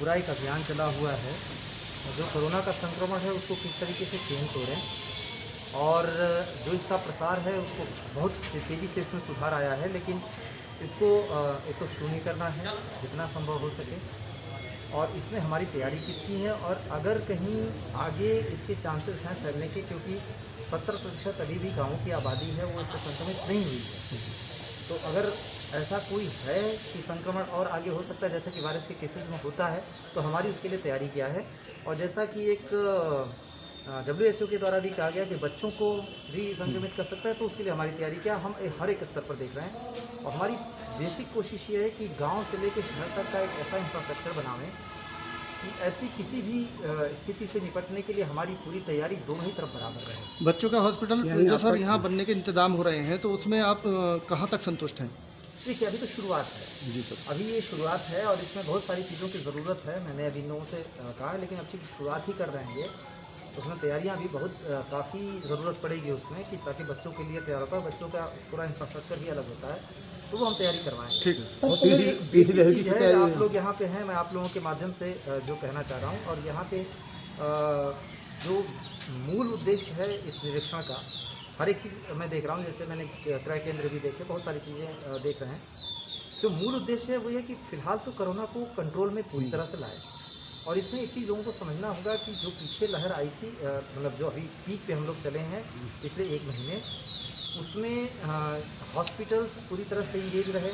पूरा एक अभियान चला हुआ है जो कोरोना का संक्रमण है उसको किस तरीके से चेन तोड़ें, और जो इसका प्रसार है उसको बहुत तेज़ी से इसमें सुधार आया है, लेकिन इसको एक तो शून्य करना है जितना संभव हो सके, और इसमें हमारी तैयारी कितनी है, और अगर कहीं आगे इसके चांसेस हैं फैलने के, क्योंकि 70% अभी भी गाँवों की आबादी है वो इससे संक्रमित नहीं हुई है। तो अगर ऐसा कोई है कि संक्रमण और आगे हो सकता है जैसे कि वायरस के केसेस में होता है, तो हमारी उसके लिए तैयारी क्या है। और जैसा कि एक WHO के द्वारा भी कहा गया कि बच्चों को भी संक्रमित कर सकता है, तो उसके लिए हमारी तैयारी क्या हम हर एक स्तर पर देख रहे हैं। और हमारी बेसिक कोशिश ये है कि गांव से लेकर शहर तक का एक ऐसा इंफ्रास्ट्रक्चर बनावें कि ऐसी किसी भी स्थिति से निपटने के लिए हमारी पूरी तैयारी दोनों ही तरफ बराबर रहे। बच्चों का हॉस्पिटल जो सर यहाँ बनने के इंतजाम हो रहे हैं, तो उसमें आप कहाँ तक संतुष्ट हैं? देखिए, अभी तो शुरुआत है जी सर। अभी ये शुरुआत है और इसमें बहुत सारी चीज़ों की ज़रूरत है। मैंने अभी लोगों से कहा है, लेकिन अब सिर्फ शुरुआत ही कर रहे हैं ये, उसमें तैयारियां भी बहुत काफ़ी ज़रूरत पड़ेगी उसमें, कि ताकि बच्चों के लिए तैयार होता है। बच्चों का पूरा इंफ्रास्ट्रक्चर भी अलग होता है, तो वो हम तैयारी करवाएंगे। ठीक है। और एक बेसिक चीज़ है, आप लोग यहाँ पे हैं, मैं आप लोगों के माध्यम से जो कहना चाह रहा हूँ, और यहाँ पे जो मूल उद्देश्य है इस निरीक्षण का, हर एक चीज़ मैं देख रहा हूँ, जैसे मैंने क्रय केंद्र भी देखे, बहुत सारी चीज़ें देख रहे हैं। जो मूल उद्देश्य है वो ये कि फिलहाल तो कोरोना को कंट्रोल में पूरी तरह से लाए, और इसमें एक चीज़ लोगों को समझना होगा कि जो पीछे लहर आई थी, मतलब जो अभी पीक पे हम लोग चले हैं पिछले 1 महीने, उसमें हॉस्पिटल्स पूरी तरह से इंगेज रहे,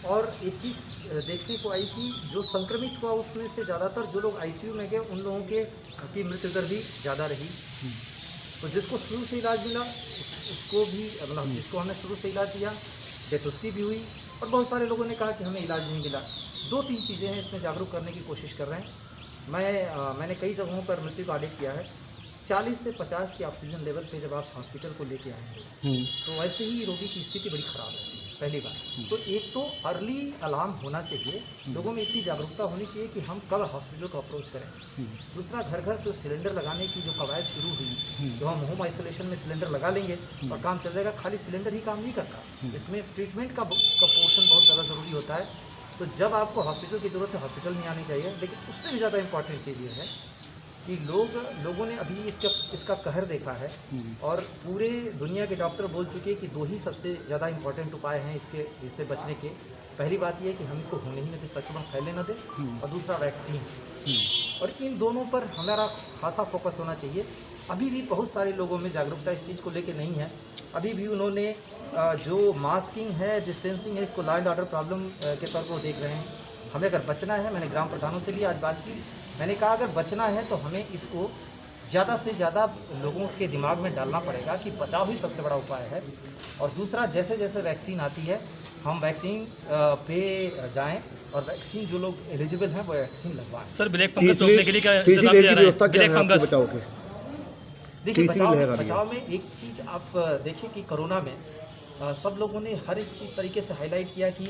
और एक चीज़ देखने को आई कि जो संक्रमित हुआ उसमें से ज़्यादातर जो लोग ICU में गए उन लोगों की मृत्यु दर भी ज़्यादा रही। तो जिसको शुरू से इलाज मिला उसको भी, मतलब जिसको हमने शुरू से इलाज दिया, डेथ उसकी भी हुई, और बहुत सारे लोगों ने कहा कि हमें इलाज नहीं मिला। 2-3 चीज़ें हैं, इसमें जागरूक करने की कोशिश कर रहे हैं। मैंने कई जगहों पर मृत्यु का ऑडिट किया है। 40 से 50 के ऑक्सीजन लेवल पे जब आप हॉस्पिटल को लेके आएंगे तो वैसे ही रोगी की स्थिति बड़ी ख़राब है। पहली बात तो एक तो अर्ली अलार्म होना चाहिए, लोगों में इतनी जागरूकता होनी चाहिए कि हम कब हॉस्पिटल को अप्रोच करें। दूसरा, घर घर से सिलेंडर लगाने की जो कवायद शुरू हुई, जो हम होम आइसोलेशन में सिलेंडर लगा लेंगे और काम चल जाएगा। खाली सिलेंडर ही काम नहीं करता, इसमें ट्रीटमेंट का पोर्शन बहुत ज़्यादा ज़रूरी होता है। तो जब आपको हॉस्पिटल की ज़रूरत है, हॉस्पिटल नहीं आनी चाहिए। लेकिन उससे भी ज़्यादा इम्पॉर्टेंट चीज़ ये है कि लोगों ने अभी इसका कहर देखा है, और पूरे दुनिया के डॉक्टर बोल चुके हैं कि 2 ही सबसे ज़्यादा इम्पॉर्टेंट उपाय हैं इससे बचने के। पहली बात ये है कि हम इसको होने ही न दें, संक्रमण फैलने न दें, और दूसरा वैक्सीन। और इन दोनों पर हमारा खासा फोकस होना चाहिए। अभी भी बहुत सारे लोगों में जागरूकता इस चीज़ को लेके नहीं है। अभी भी उन्होंने जो मास्किंग है, डिस्टेंसिंग है, इसको लॉ एंड ऑर्डर प्रॉब्लम के तौर पर देख रहे हैं। हमें अगर बचना है, मैंने ग्राम प्रधानों से भी आज बात की, मैंने कहा अगर बचना है तो हमें इसको ज़्यादा से ज़्यादा लोगों के दिमाग में डालना पड़ेगा कि बचाव ही सबसे बड़ा उपाय है। और दूसरा, जैसे जैसे वैक्सीन आती है हम वैक्सीन पे जाएं, और वैक्सीन जो लोग एलिजिबल हैं वो वैक्सीन लगवाएं। सर, ब्लैक फंगस रोकने के लिए क्या इंतजाम किया जा रहा है? ब्लैक फंगस देखिए, बचाव में एक चीज़ आप देखिए कि कोरोना में सब लोगों ने हर एक चीज़ तरीके से हाईलाइट किया कि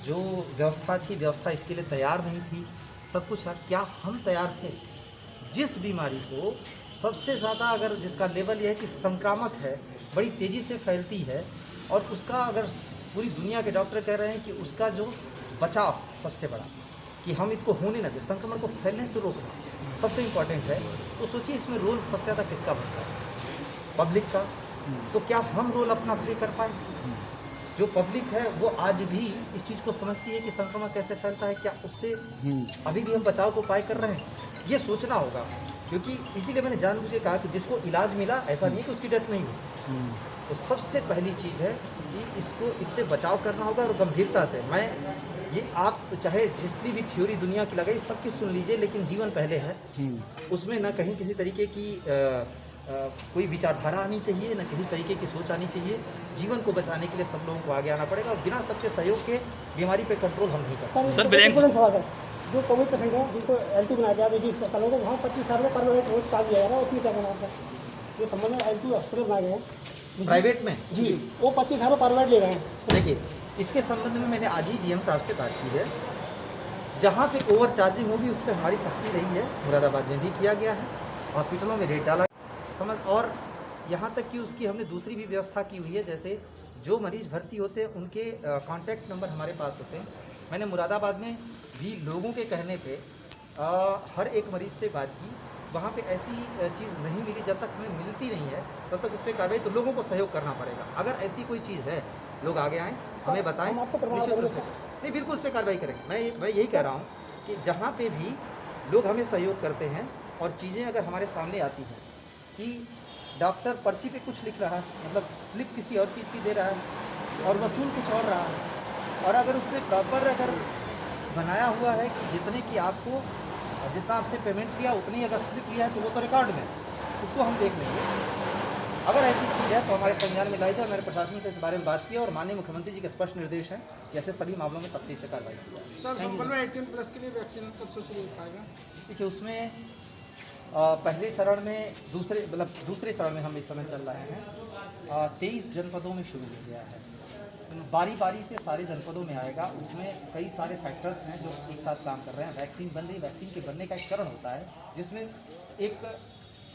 जो व्यवस्था थी, व्यवस्था इसके लिए तैयार नहीं थी। सब कुछ क्या हम तैयार थे? जिस बीमारी को सबसे ज़्यादा, अगर जिसका लेवल यह है कि संक्रामक है, बड़ी तेज़ी से फैलती है, और उसका अगर पूरी दुनिया के डॉक्टर कह रहे हैं कि उसका जो बचाव सबसे बड़ा, कि हम इसको होने न दें, संक्रमण को फैलने से रोकना सबसे इम्पॉर्टेंट है। तो सोचिए इसमें रोल सबसे ज़्यादा किसका बनता है? पब्लिक का। तो क्या हम रोल अपना प्ले कर पाए? जो पब्लिक है वो आज भी इस चीज़ को समझती है कि संक्रमण कैसे फैलता है, क्या उससे अभी भी हम बचाव को उपाय कर रहे हैं, ये सोचना होगा। क्योंकि इसीलिए मैंने जानबूझ के कहा कि जिसको इलाज मिला, ऐसा नहीं कि उसकी डेथ नहीं हुई। तो सबसे पहली चीज़ है कि इससे बचाव करना होगा, और गंभीरता से। मैं ये आप चाहे जितनी भी थ्योरी दुनिया की लगाई सबकी सुन लीजिए, लेकिन जीवन पहले है। उसमें न कहीं किसी तरीके की कोई विचारधारा आनी चाहिए, न किसी तरीके की सोच आनी चाहिए। जीवन को बचाने के लिए सब लोगों को आगे आना पड़ेगा, और बिना सबके सहयोग के बीमारी पे कंट्रोल हम नहीं कर सकते। सर, सवाल है, जो कोविड पेशेंट है जिनको L2 बनाया गया, अस्पतालों को वहाँ 25 साल में परमानेंट रोज चार्ज दिया जा रहा है, उसमें क्या कहना है? जो संबंध में L2 हॉस्पिटल बनाए गए हैं प्राइवेट में, जी, वो 25 साल में परमानेंट ले रहे हैं। देखिए, इसके संबंध में मैंने आज ही DM साहब से बात की है। जहाँ पे ओवर चार्जिंग होगी उस पर हमारी सख्ती रही है, मुरादाबाद में भी किया गया है, हॉस्पिटलों में रेट डाला समझ। और यहाँ तक कि उसकी हमने दूसरी भी व्यवस्था की हुई है, जैसे जो मरीज़ भर्ती होते हैं उनके कॉन्टैक्ट नंबर हमारे पास होते हैं। मैंने मुरादाबाद में भी लोगों के कहने पे हर एक मरीज़ से बात की, वहाँ पे ऐसी चीज़ नहीं मिली। जब तक हमें मिलती नहीं है तब तक उस पर कार्रवाई, तो लोगों को सहयोग करना पड़ेगा। अगर ऐसी कोई चीज़ है, लोग आगे आएँ, हमें बताएं, हम आपको प्रमाण निश्चित रूप से देंगे। नहीं, बिल्कुल उस पर कार्रवाई करेंगे। मैं यही कह रहा हूँ कि जहाँ पे भी लोग हमें सहयोग करते हैं और चीज़ें अगर हमारे सामने आती हैं कि डॉक्टर पर्ची पे कुछ लिख रहा है, मतलब स्लिप किसी और चीज़ की दे रहा है और वसूल कुछ और रहा है, और अगर उसने प्रॉपर अगर बनाया हुआ है कि जितने की आपको, जितना आपसे पेमेंट किया उतनी अगर स्लिप लिया है तो वो तो रिकॉर्ड में, उसको हम देख लेंगे। अगर ऐसी चीज़ है तो हमारे संज्ञान में लाई जाए। मैंने प्रशासन से इस बारे में बात की और माननीय मुख्यमंत्री जी के स्पष्ट निर्देश हैं कि ऐसे सभी मामलों में सख्ती से कार्रवाई की जाए। सर, संपल में 18+ के लिए वैक्सीन कब से शुरू हो पाएगा? देखिए, उसमें पहले चरण में, दूसरे चरण में हम इस समय चल रहे हैं। 23 जनपदों में शुरू हो गया है, बारी बारी से सारे जनपदों में आएगा। उसमें कई सारे फैक्टर्स हैं जो एक साथ काम कर रहे हैं। वैक्सीन बन रही, वैक्सीन के बनने का एक चरण होता है जिसमें एक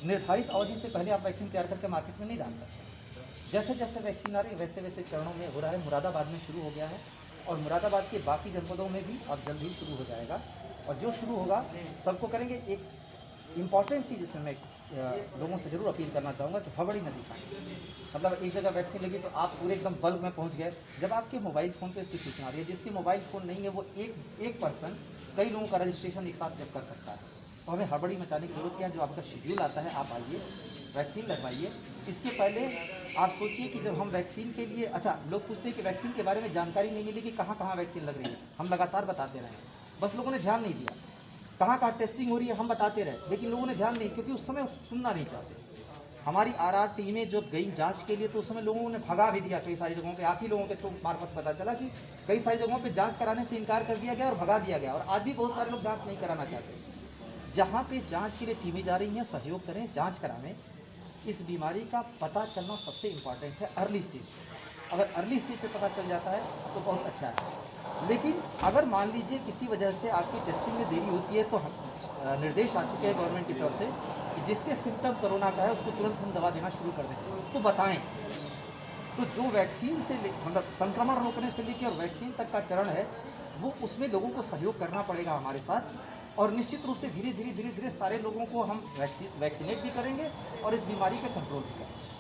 निर्धारित अवधि से पहले आप वैक्सीन तैयार करके मार्केट में नहीं डाल सकते। जैसे जैसे वैक्सीन आ रही है वैसे वैसे चरणों में हो रहा है। मुरादाबाद में शुरू हो गया है और मुरादाबाद के बाकी जनपदों में भी अब जल्द ही शुरू हो जाएगा। और जो शुरू होगा सबको करेंगे। एक इम्पॉर्टेंट चीज़ इसमें मैं लोगों से ज़रूर अपील करना चाहूँगा कि हड़बड़ी न दिखाएं। मतलब एक जगह वैक्सीन लगी तो आप पूरे एकदम बल्क में पहुँच गए। जब आपके मोबाइल फ़ोन पे इसकी सूचना आ रही है, जिसके मोबाइल फ़ोन नहीं है वो एक पर्सन कई लोगों का रजिस्ट्रेशन एक साथ जब कर सकता है, तो हमें हड़बड़ी मचाने की जरूरत क्या है। जो आपका शेड्यूल आता है, आप आइए, वैक्सीन लगवाइए। इसके पहले आप सोचिए कि जब हम वैक्सीन के लिए, अच्छा लोग पूछते हैं कि वैक्सीन के बारे में जानकारी नहीं मिली कि कहाँ कहाँ वैक्सीन लग रही है। हम लगातार बताते रहे, बस लोगों ने ध्यान नहीं दिया। कहाँ कहाँ टेस्टिंग हो रही है हम बताते रहे, लेकिन लोगों ने ध्यान नहीं, क्योंकि उस समय सुनना नहीं चाहते। हमारी आरआर टीमें जो गई जांच के लिए तो उस समय लोगों ने भगा भी दिया। कई सारी जगहों पे आप ही लोगों के थ्रू मार्फत पता चला कि कई सारी जगहों पे जांच कराने से इनकार कर दिया गया और भगा दिया गया। और आज भी बहुत सारे लोग जांच नहीं कराना चाहते। जहाँ पे जांच के लिए टीमें जा रही हैं, सहयोग करें, जांच कराने। इस बीमारी का पता चलना सबसे इम्पॉर्टेंट है, अर्ली स्टेज। अगर अर्ली स्टेज पे पता चल जाता है तो बहुत अच्छा है। लेकिन अगर मान लीजिए किसी वजह से आपकी टेस्टिंग में देरी होती है तो निर्देश आ चुके हैं गवर्नमेंट की तरफ से कि जिसके सिम्टम कोरोना का है उसको तुरंत हम दवा देना शुरू कर दें, तो बताएं। तो जो वैक्सीन से मतलब संक्रमण रोकने से लेकर और वैक्सीन तक का चरण है, वो उसमें लोगों को सहयोग करना पड़ेगा हमारे साथ। और निश्चित रूप से धीरे धीरे सारे लोगों को हम वैक्सीनेट भी करेंगे और इस बीमारी पे कंट्रोल भी करेंगे।